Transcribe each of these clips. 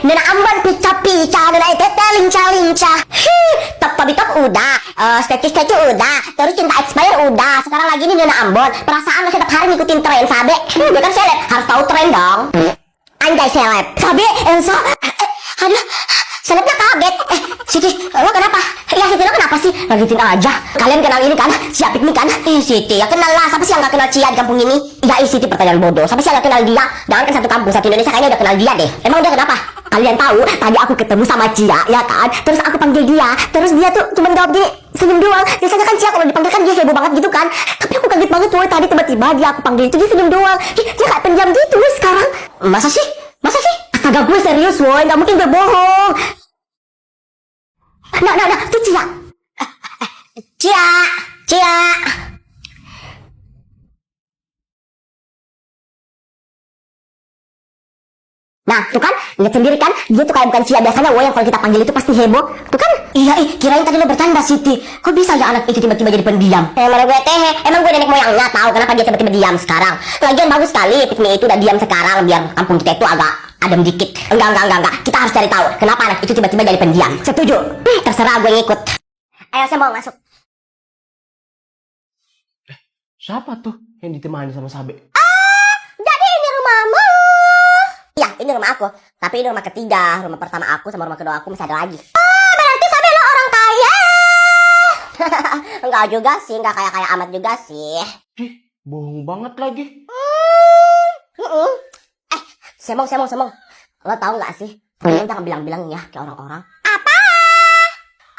Nana Ambon pica-pica, Nana Tete lincah-lincah. Top Top udah, statue udah, terus cinta expire udah. Sekarang lagi nih Nana Ambon. Perasaan lo setiap hari ngikutin tren Sabe. Gue kan seleb, harus tahu tren dong. Anjay seleb. Sabe, Elsa. Aduh, selebnya kaget. Siti, lo kenapa? Ya Siti, lo kenapa sih? Lanjutin aja. Kalian kenal ini kan? Si Apik nih kan? Siti, ya kenal lah. Siapa sih yang gak kenal Cia di kampung ini? Ya Siti, pertanyaan bodoh. Siapa sih yang gak kenal dia? Jangan kan satu kampung, satu Indonesia kayaknya udah kenal dia deh. Emang dia kenapa? Kalian tahu, tadi aku ketemu sama Cia, ya kan? Terus aku panggil dia. Terus dia tuh cuma jawab gini, senyum doang. Biasanya kan Cia kalau dipanggil kan dia heboh banget gitu kan? Tapi aku kaget banget woy, tadi tiba-tiba dia aku panggil itu dia senyum doang. Dia kayak pendiam gitu sekarang. Masa sih? Masa sih? Astaga, gue serius woy, gak mungkin gue bohong. Nah, tuh Cia. Cia. Nah, tuh kan, lihat sendiri kan, dia tuh kayak bukan Cia biasanya, woy, yang kalau kita panggil itu pasti heboh. Tuh kan, iya, kirain tadi lo bercanda, Siti. Kok bisa ya anak itu tiba-tiba jadi pendiam? Mana gue teh, emang gue nenek moyangnya tahu kenapa dia tiba-tiba diam sekarang. Lagian bagus sekali, Pikmi itu udah diam sekarang, biar kampung kita itu agak adem dikit. Enggak. Kita harus cari tahu kenapa anak itu tiba-tiba jadi pendiam. Setuju? Terserah, gue ngikut. Ayo, saya mau masuk. Siapa tuh yang ditemani sama Sabe? Jadi ini rumahmu. Ya, ini rumah aku. Tapi ini rumah ketiga. Rumah pertama aku sama rumah kedua aku masih ada lagi. Berarti Sabe lo orang kaya. Enggak juga sih, enggak kaya-kaya amat juga sih. Bohong banget lagi. Semong. Lo tau gak sih? Lo jangan bilang-bilang ya ke orang-orang. Apa?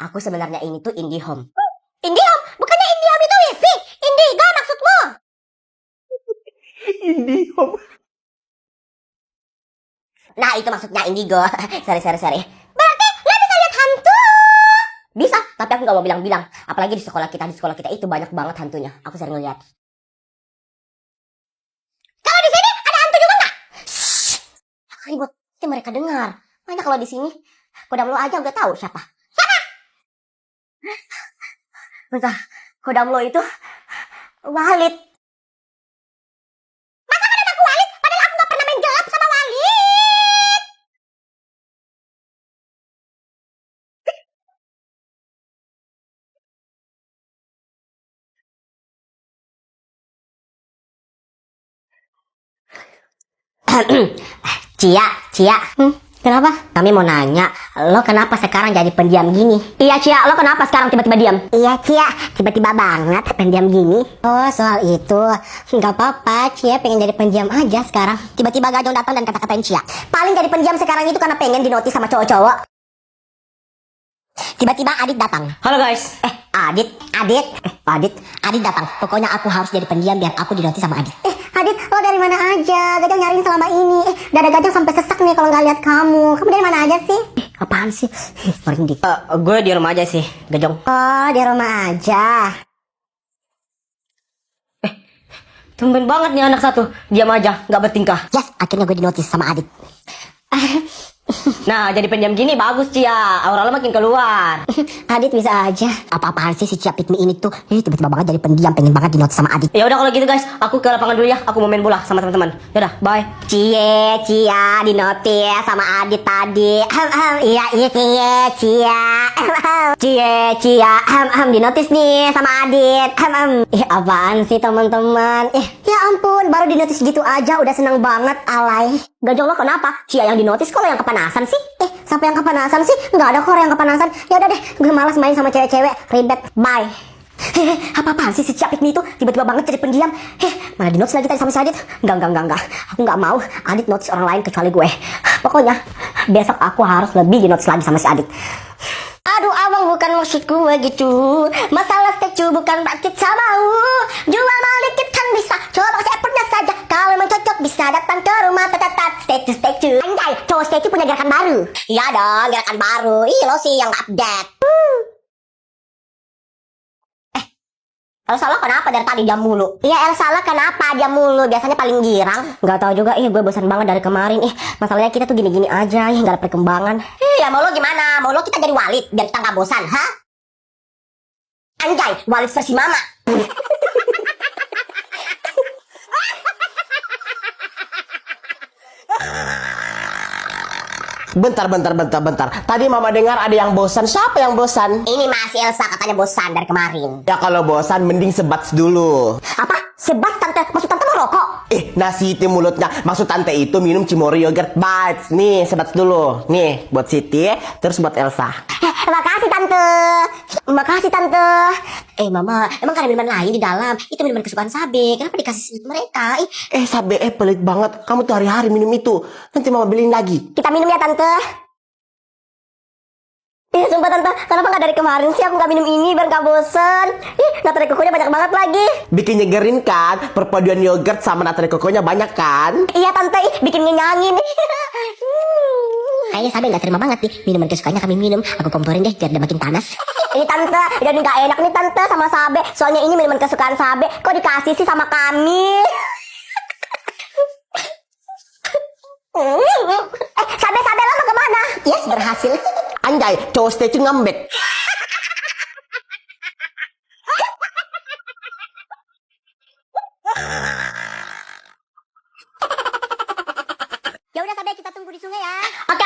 Aku sebenarnya ini tuh IndiHome. IndiHome? Bukannya IndiHome itu wifi? Indigo maksudmu? IndiHome. Nah, itu maksudnya Indigo. Sorry. Berarti lo bisa lihat hantu? Bisa, tapi aku gak mau bilang-bilang. Apalagi di sekolah kita itu banyak banget hantunya. Aku sering lihat. Kalau di sini ada hantu juga nggak? Ribut, nanti mereka dengar. Makanya kalau di sini, kodam lo aja udah tahu siapa. Bentar, kodam lo itu Walid. Masa kodam aku Walid? Padahal aku gak pernah main gelap sama Walid. Cia. Kenapa? Kami mau nanya, lo kenapa sekarang jadi pendiam gini? Iya Cia, lo kenapa sekarang tiba-tiba diam? Iya Cia, tiba-tiba banget pendiam gini. Oh soal itu, nggak apa-apa, Cia pengen jadi pendiam aja sekarang. Tiba-tiba Gajong datang dan kata-katain Cia. Paling jadi pendiam sekarang itu karena pengen dinotis sama cowok-cowok. Tiba-tiba Adit datang. Halo guys. Adit datang. Pokoknya aku harus jadi pendiam biar aku dinotis sama Adit. Adit, lo dari mana aja? Gajang nyariin selama ini. Dada Gajang sampai sesak nih kalau nggak lihat kamu. Kamu dari mana aja sih? Apaan sih? Merinding. Gue di rumah aja sih, Gajong. Oh, di rumah aja. Tumben banget nih anak satu. Diam aja, nggak bertingkah. Yes, akhirnya gue dinotis sama Adit. Nah, jadi pendiam gini bagus Cia. Aura lo makin keluar. Adit bisa aja. Apa-apaan sih si Cia Pikmi ini tuh? Tiba-tiba banget jadi pendiam, pengen banget dinotis sama Adit. Ya udah kalau gitu guys, aku ke lapangan dulu ya. Aku mau main bola sama teman-teman. Yaudah, bye. Cia dinotis sama Adit tadi. Iya Cia. Dinotis nih sama Adit. Apaan sih teman-teman? Ya ampun, baru dinotis gitu aja udah seneng banget, alay. Gajong lo kenapa? Cia yang dinotis kok lo yang kepanasan sih? Siapa yang kepanasan sih? Nggak ada kok yang kepanasan. Ya udah deh, gue malas main sama cewek-cewek. Ribet, bye. Apa-apaan sih si Cia Pikmi itu tiba-tiba banget jadi pendiam. Mana dinotis lagi tadi sama si Adit? Enggak. Aku nggak mau Adit notis orang lain kecuali gue. Pokoknya besok aku harus lebih dinotis lagi sama si Adit. Aduh abang, bukan maksud gue gitu. Masalah statue bukan berarti sama jual mahal dikit kan bisa. Coba saya pernah saja. Kalau memang cocok bisa datang ke rumah statue. Anjay, cowok statue punya gerakan baru. Iya dong, gerakan baru. Ih, lo sih yang update. Elsa lo kenapa dari tadi diam mulu? Iya Elsa lo kenapa diam mulu? Biasanya paling girang. Gak tau juga, gue bosan banget dari kemarin. Masalahnya kita tuh gini-gini aja, gak ada perkembangan. Ya mau lo gimana? Mau lo kita jadi Walid biar kita gak bosan, ha? Anjay, Walid versi mama. Bentar. Tadi mama dengar ada yang bosan. Siapa yang bosan? Ini masih Elsa katanya bosan dari kemarin. Ya kalau bosan mending sebats dulu. Apa? Sebat tante? Maksud tante merokok? Nah Siti mulutnya. Maksud tante itu minum Cimory Yogurt Bites. Nih sebats dulu. Nih buat Siti, terus buat Elsa. Makasih tante. Makasih tante. Mama, emang ada minuman lain di dalam? Itu minuman kesukaan Sabe. Kenapa dikasih mereka? Sabe pelit banget. Kamu tuh hari-hari minum itu. Nanti mama beliin lagi. Kita minum ya tante. Sumpah tante, kenapa gak dari kemarin sih aku gak minum ini biar gak bosen? Natri kokonya banyak banget lagi. Bikin nyegerin kan? Perpaduan yogurt sama natri kokonya banyak kan? Iya tante, bikin ngenyangin. Kayaknya Sabe gak terima banget nih minuman kesukaannya kami minum. Aku komporin deh biar dia makin panas. Ini tante, jadi gak enak nih tante sama Sabe. Soalnya ini minuman kesukaan Sabe. Kok dikasih sih sama kami? Sabe lo mau kemana? Yes, berhasil. Anjay, cowok statue ngambek. Ya udah Sabe, kita tunggu di sungai ya. Oke.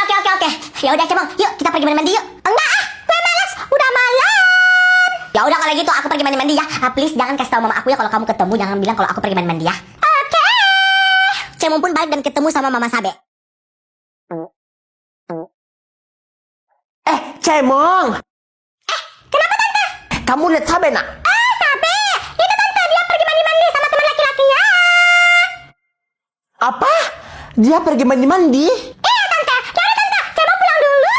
Ya udah Cemong, yuk kita pergi mandi yuk. Enggak gue malas, udah malam. Ya udah kalau gitu aku pergi mandi ya. Please jangan kasih tahu mama aku ya kalau kamu ketemu, jangan bilang kalau aku pergi mandi ya. Oke. Cemong pun balik dan ketemu sama mama Sabe. Cemong. Kenapa tante? Kamu lihat Sabe nak? Sabe, itu tante dia pergi mandi sama teman laki-lakinya. Apa? Dia pergi mandi-mandi? Iya tante, yaudah tante, Cemong pulang dulu.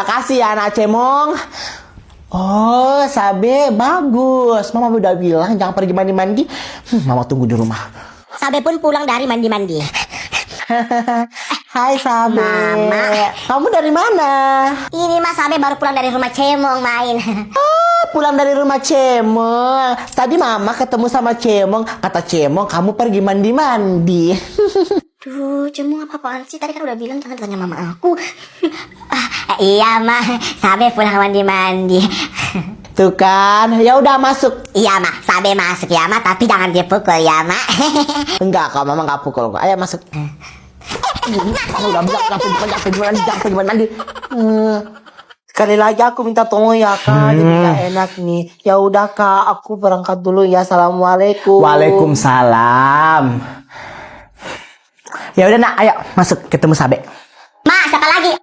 Makasih ya anak Cemong. Oh, Sabe bagus. Mama udah bilang jangan pergi mandi-mandi. Mama tunggu di rumah. Sabe pun pulang dari mandi. Hai Sabe. Mama. Kamu dari mana? Ini mas Sabe baru pulang dari rumah Cemong main. Pulang dari rumah Cemong. Tadi Mama ketemu sama Cemong. Kata Cemong kamu pergi mandi-mandi. Duh, Cemong apa-apaan sih? Tadi kan udah bilang jangan tanya mama aku. Iya mah, Sabe pulang mandi. Tuh kan, ya udah masuk. Iya mah, Sabe masuk ya mah, tapi jangan dipukul ya mah. Enggak kok, Mama nggak pukul kok. Ayo masuk. Kamu udah bilang jangan pergi mandi. Sekali lagi aku minta tolong ya Kak, jadi nggak enak nih. Ya udah Kak, aku berangkat dulu ya. Assalamualaikum. Waalaikumsalam. Ya udah nak, ayo masuk ketemu Sabe. Ma, siapa lagi?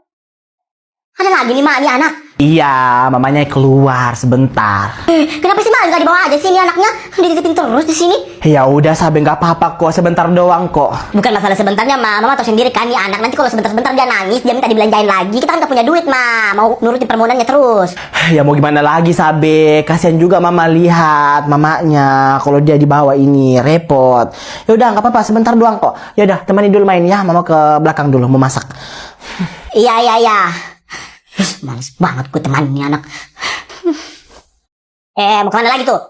Ada lagi nih mak, ini anak. Iya, mamanya keluar sebentar. Kenapa sih mak nggak dibawa aja sih ini anaknya? Dititipin terus di sini. Ya udah Sabe, nggak apa-apa kok, sebentar doang kok. Bukan masalah sebentarnya ma, mama tahu sendiri kan nih anak nanti kalau sebentar-sebentar dia nangis, dia minta dibelanjain lagi, kita kan nggak punya duit ma, mau nurutin permohonannya terus. Ya mau gimana lagi Sabe, kasihan juga mama lihat mamanya kalau dia dibawa ini repot. Ya udah nggak apa-apa, sebentar doang kok. Ya udah temani dulu main ya, mama ke belakang dulu mau masak. Iya. Males banget gue temanin nih anak. Mau kemana lagi tuh?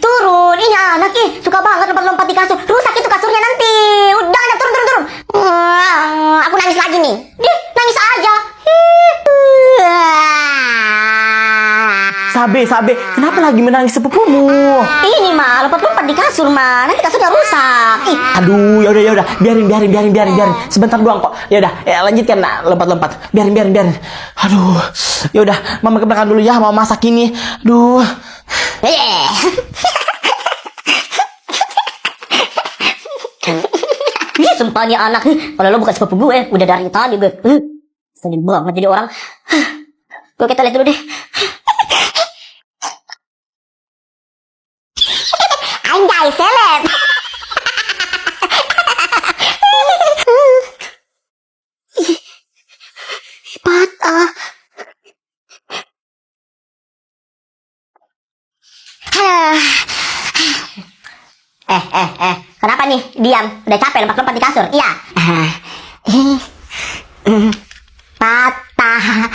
Turun, ini anak suka banget lompat-lompat di kasur. Rusak itu kasurnya nanti. Udah turun. Aku nangis lagi nih. Dia nangis aja. Sabe, kenapa lagi menangis sepupumu? Ini mah lompat-lompat di kasur mah. Nanti kasurnya rusak. Aduh, ya udah, biarin. Sebentar doang kok. Ya udah, lanjutkan nak, lompat. Biarin. Aduh, ya udah, mama ke belakang dulu ya, mau masak ini. Aduh. Sumpah nih anak. Kalau lo bukan sepupu gue, udah dari tadi gue. Sedih banget jadi orang. Gue kita lihat dulu deh. Anjay, seleb. Patah. Kenapa nih? Diam. Udah capek lompat-lompat di kasur. Iya. Patah.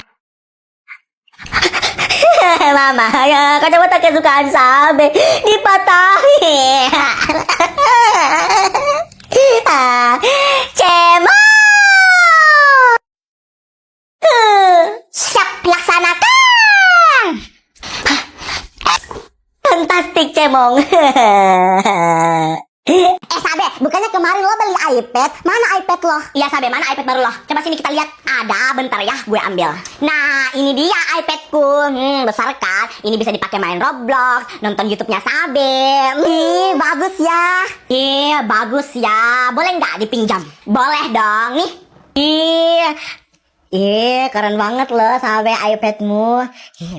Mama, ya kacamata kesukaan Sabe dipatahin. Cemong. Siap laksanakan. Fantastik Cemong. bukannya kemarin lo beli iPad? Mana iPad lo? Iya Sabe, mana iPad baru lo? Coba sini kita lihat. Ada, bentar ya, gue ambil. Nah, ini dia iPadku. Besar kan? Ini bisa dipakai main Roblox, nonton YouTube-nya Sabe. Ih, bagus ya. Iya, bagus ya. Boleh nggak dipinjam? Boleh dong, nih. Keren banget loh Sabe iPadmu.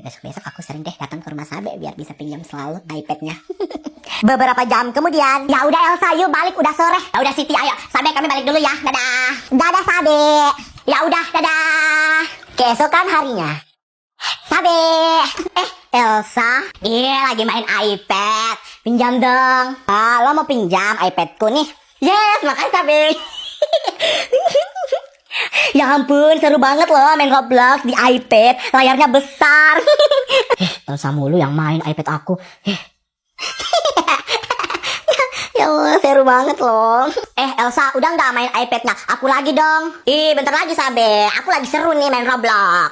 Besok-besok aku sering deh datang ke rumah Sabe biar bisa pinjam selalu iPadnya. Beberapa jam kemudian, ya udah Elsa, yuk balik, udah sore. Ya udah Siti, ayo Sabe kami balik dulu ya. Dadah. Dadah Sabe. Ya udah, dadah. Keesokan harinya. Sabe. Elsa. Lagi main iPad. Pinjam dong. Lo mau pinjam iPadku nih? Yes, makasih Sabe. Ya ampun, seru banget loh main Roblox di iPad. Layarnya besar. Elsa mulu yang main iPad aku. Ya Allah, seru banget loh. Elsa, udah nggak main iPadnya? Aku lagi dong. Bentar lagi Sabe. Aku lagi seru nih main Roblox.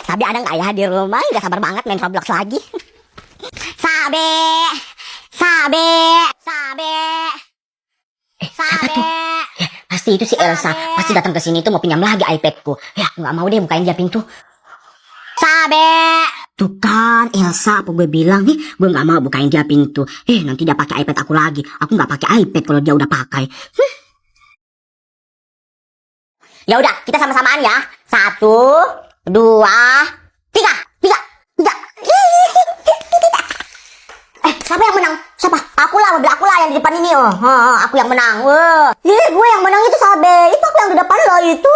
Sabe ada nggak ya di rumah? Nggak sabar banget main Roblox lagi. Sabe. Sabe. Sabe. Sabe. Pasti itu si Elsa. Pasti datang ke sini tuh mau pinjam lagi iPadku. Ya, nggak mau deh bukain dia pintu. Sabe. Tuh kan Elsa, apa gue bilang nih, gue nggak mau bukain dia pintu. Nanti dia pakai iPad aku lagi. Aku nggak pakai iPad kalau dia udah pakai. Ya udah, kita sama-samaan ya. 1, 2, 3. Siapa yang menang? Siapa? Akulah, mobil akulah yang di depan ini. Aku yang menang. Gue yang menang itu Sabe. Itu aku yang di depan lo itu.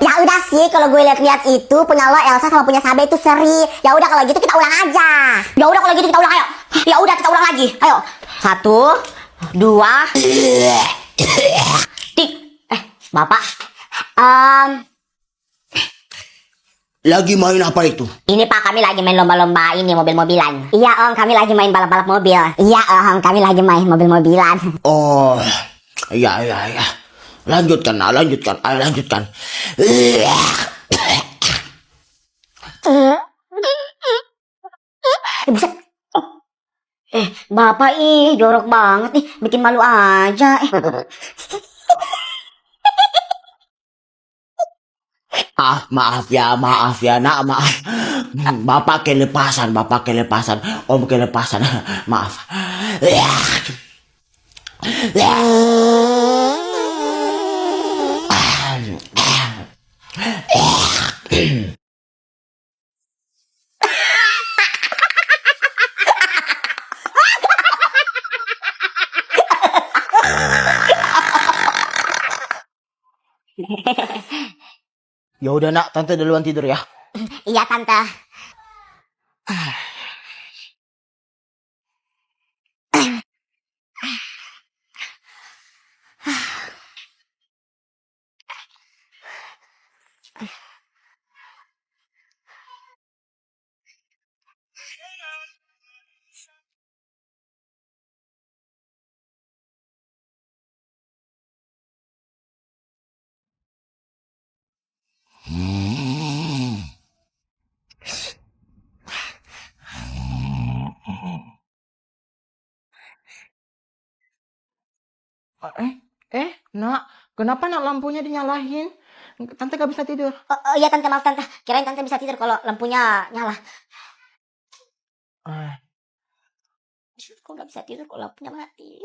Ya udah sih, kalau gue lihat-lihat itu punya lo Elsa sama punya Sabe itu seri. Ya udah kalau gitu kita ulang aja. Ya udah kalau gitu kita ulang, ayo. Ya udah kita ulang lagi. Ayo. 1, 2. Tik. Bapak. Lagi main apa itu? Ini Pak, kami lagi main lomba-lomba ini, mobil-mobilan. Iya Om, kami lagi main balap-balap mobil. Iya Om, kami lagi main mobil-mobilan. Oh, iya. Lanjutkan. Bisa. Bapak jorok banget nih, bikin malu aja. Maaf ya, nak, maaf. Bapak kelepasan. Om kelepasan. Maaf. Ya udah nak, tante duluan tidur ya. Iya Tante. Nak, kenapa nak lampunya dinyalain? Tante gak bisa tidur. Iya Tante, maaf Tante. Kirain Tante bisa tidur kalau lampunya nyala. Kok gak bisa tidur kalau lampunya mati?